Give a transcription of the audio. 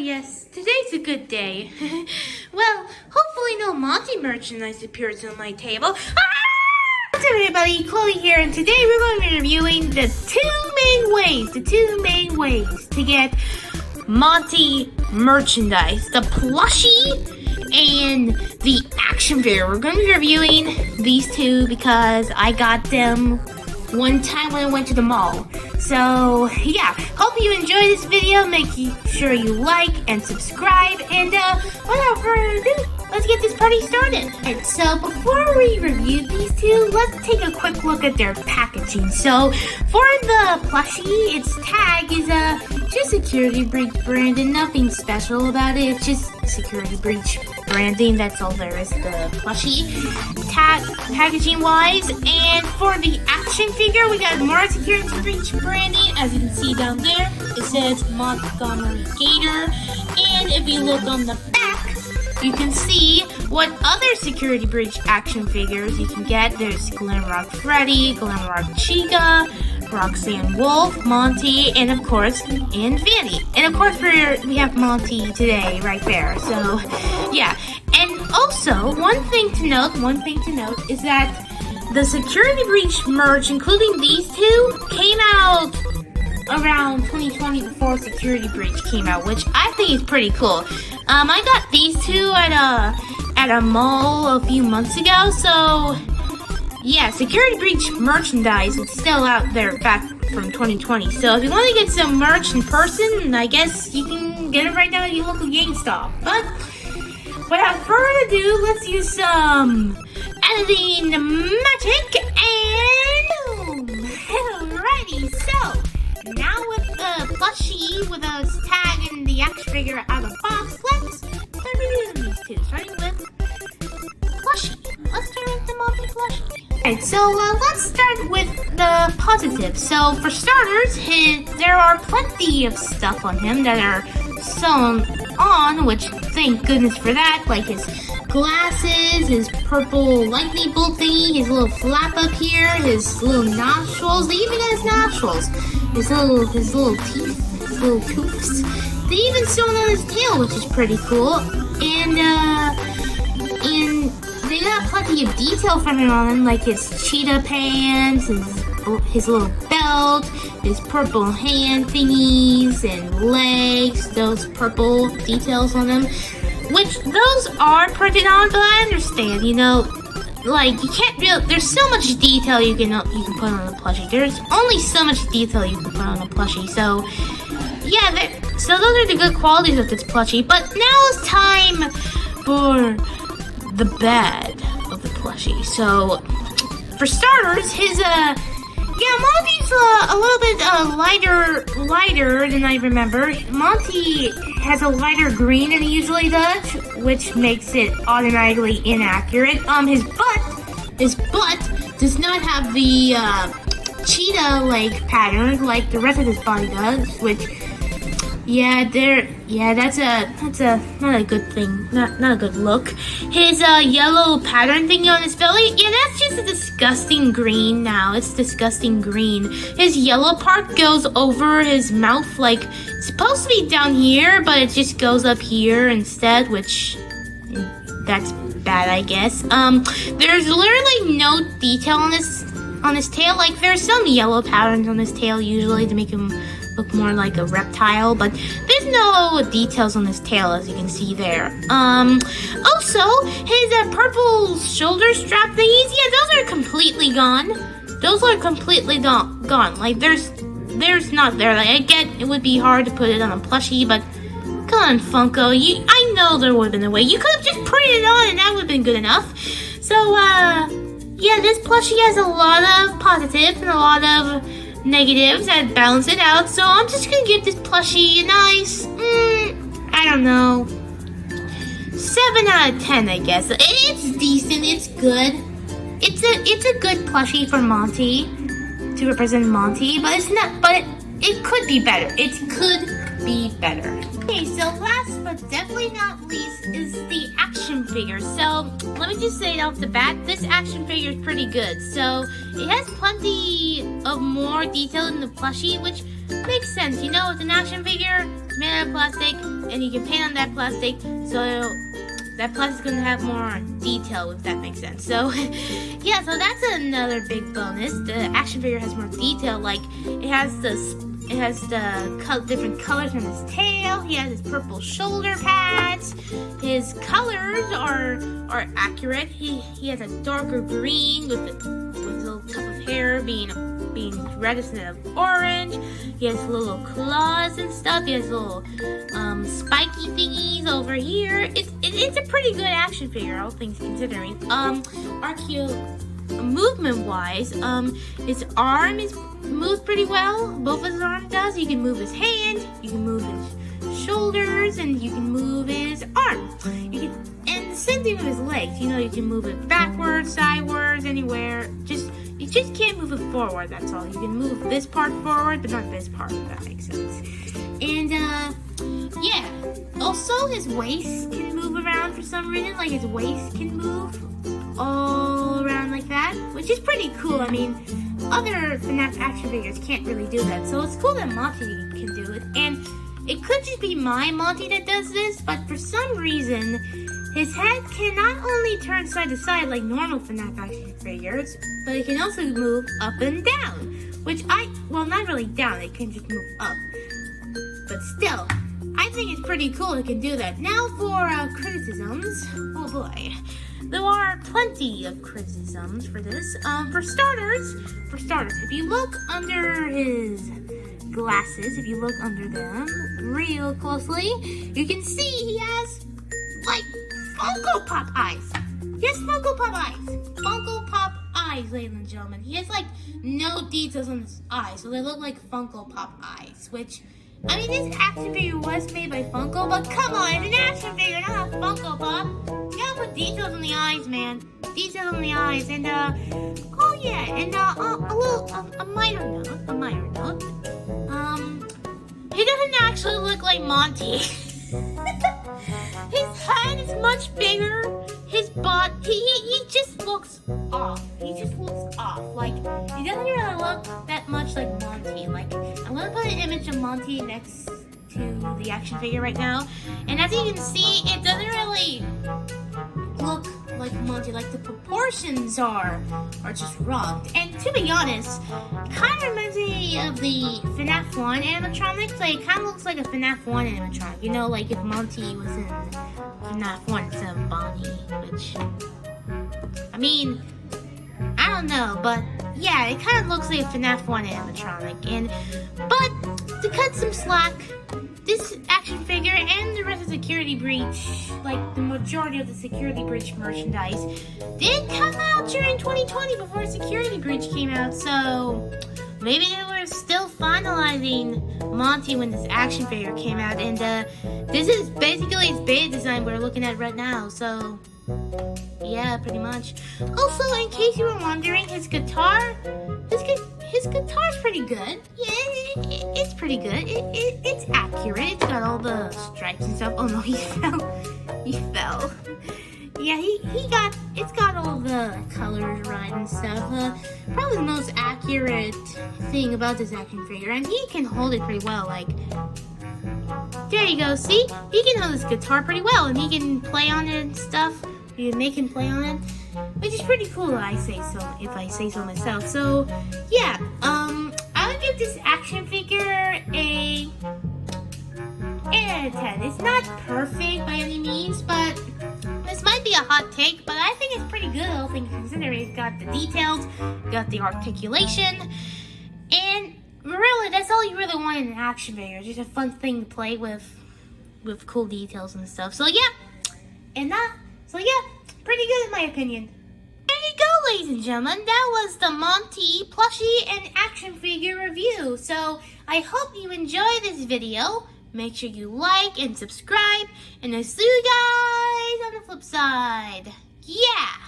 yes, today's a good day. Well, hopefully no Monty merchandise appears on my table. What's up, everybody? Chloe here, and today we're going to be reviewing the two main ways to get Monty merchandise. The plushie and the action figure. We're going to be reviewing these two because I got them one time when I went to the mall. So, yeah, hope you enjoy this video. Make sure you like and subscribe. And, without further ado, let's get this party started. Alright, so before we review these two, let's take a quick look at their packaging. So, for the plushie, its tag is just security breach branding. Nothing special about it. It's just security breach branding. That's all there is to the plushie packaging wise. And for the action figure, we got more security breach branding. As you can see down there, it says Montgomery Gator. And if you look on the back, you can see what other security breach action figures you can get. There's Glamrock Freddy, Glamrock Chica, Roxanne Wolf, Monty, and of course, Vanny. And of course, we have Monty today right there. So, yeah. And also, one thing to note is that the security breach merch, including these two, came out around 2020 before security breach came out, which I think is pretty cool. I got these two at a mall a few months ago, so yeah, security breach merchandise is still out there back from 2020. So if you want to get some merch in person, I guess you can get it right now at your local GameStop. But without further ado, let's use some editing magic and boom! Alrighty, so now with the plushie with a tag and the action figure out of the box, let's start reviewing these two, starting with plushie. Let's start with the Monty plushie. Alright, so let's start with the positives. So for starters, there are plenty of stuff on him that are sewn on, which thank goodness for that, like his glasses, his purple lightning bolt thingy, his little flap up here, his little nostrils. They even got his nostrils, his little teeth, his little toofs. They even sewn on his tail, which is pretty cool. And they got plenty of detail from him on him, like his cheetah pants, his little belt, his purple hand thingies and legs, those purple details on them. Which, those are printed on, but I understand, you know, like, you can't really, there's so much detail you can put on a plushie. There's only so much detail you can put on a plushie, so, yeah, so those are the good qualities of this plushie. But now it's time for the bad of the plushie. So, for starters, his, Monty's a little bit lighter than I remember. Monty has a lighter green than he usually does, which makes it automatically inaccurate. His butt does not have the cheetah leg pattern like the rest of his body does, which that's not a good thing, not a good look. His yellow pattern thingy on his belly, that's just a disgusting green now. It's disgusting green. His yellow part goes over his mouth, like it's supposed to be down here, but it just goes up here instead, which that's bad, I guess. There's literally no detail on his tail. Like there's some yellow patterns on his tail usually to make him look more like a reptile, but there's no details on his tail, as you can see there. Also, his purple shoulder strap thingies, those are completely gone. Those are completely gone. Like, there's not there. Like, I get it would be hard to put it on a plushie, but come on, Funko. I know there would have been a way. You could have just printed it on, and that would have been good enough. So, this plushie has a lot of positives and a lot of negatives that balance it out, so I'm just gonna give this plushie a nice, I don't know, 7 out of 10, I guess. It's decent, it's good. It's a good plushie for Monty, to represent Monty, but it's not, but it could be better. It could be better. Okay, so last but definitely not least is the action figure. So let me just say it off the bat, this action figure is pretty good. So it has plenty of more detail in the plushie, which makes sense. You know, with an action figure, It's made out of plastic, and you can paint on that plastic, so that plastic's gonna have more detail, if that makes sense. So, yeah, so that's another big bonus. The action figure has more detail. Like, it has the different colors on his tail. He has his purple shoulder pads. His colors are accurate. He has a darker green with a little tuft of hair being red instead of orange. He has little claws and stuff. He has little spiky thingies over here. It's a pretty good action figure, all things considering. Movement-wise, his arm is moves pretty well. Both of his arms does. You can move his hand, you can move his shoulders, and you can move his arm. And the same thing with his legs. You know, you can move it backwards, sideways, anywhere. You just can't move it forward, that's all. You can move this part forward, but not this part, if that makes sense. And, yeah. Also, his waist can move around for some reason. Like, his waist can move all around like that, which is pretty cool. I mean, other Fnaf action figures can't really do that, so it's cool that Monty can do it. And it could just be my Monty that does this, but for some reason, his head can not only turn side to side like normal Fnaf action figures, but it can also move up and down, which well, not really down, it can just move up. But still, I think it's pretty cool it can do that. Now for criticisms. Oh boy. There are plenty of criticisms for this. For starters, if you look under his glasses, if you look under them real closely, you can see he has, like, Funko Pop eyes. He has Funko Pop eyes. Funko Pop eyes, ladies and gentlemen. He has, like, no details on his eyes, so they look like Funko Pop eyes, which, I mean, this action figure was made by Funko, but come on, it's an action figure, not a Funko Pop. You gotta put details on the eyes, man. Details on the eyes, and, oh yeah, and, a minor note. He doesn't actually look like Monty. His head is much bigger. His butt, he just looks off. He just looks off. Like, he doesn't really look that much like Monty. Like, I'm gonna put an image of Monty next to the action figure right now. And as you can see, it doesn't really look like Monty. Like, the proportions are just wrong. And to be honest, it kind of reminds me of the Fnaf 1 animatronic. Like, it kind of looks like a Fnaf 1 animatronic. You know, like if Monty was in Fnaf 1 instead of Bonnie, which, I mean, I don't know, but yeah, it kind of looks like a Fnaf 1 animatronic. But to cut some slack, this action figure and the rest of Security Breach, like the majority of the Security Breach merchandise, did come out during 2020 before Security Breach came out, so maybe they were still finalizing Monty when this action figure came out, and this is basically his beta design we're looking at right now, so yeah, pretty much. Also, in case you were wondering, his guitar's pretty good. Yeah, it's pretty good. It's accurate. It's got all the stripes and stuff. Oh no, he fell. He fell. Yeah, it's got all the colors right and stuff. Probably the most accurate thing about this action figure, and he can hold it pretty well. Like, there you go. See, he can hold his guitar pretty well, and he can play on it and stuff. You can make him play on it, which is pretty cool. If I say so myself. So yeah, I would give this action figure a 8 out of 10. It's not perfect by any means, but this might be a hot take, but I think it's pretty good, all things considered. It's got the details, got the articulation, and really, that's all you really want in an action figure. It's just a fun thing to play with cool details and stuff. So yeah, pretty good in my opinion. There you go, ladies and gentlemen. That was the Monty plushie and action figure review. So I hope you enjoyed this video. Make sure you like and subscribe, and I'll see you guys on the flip side. Yeah!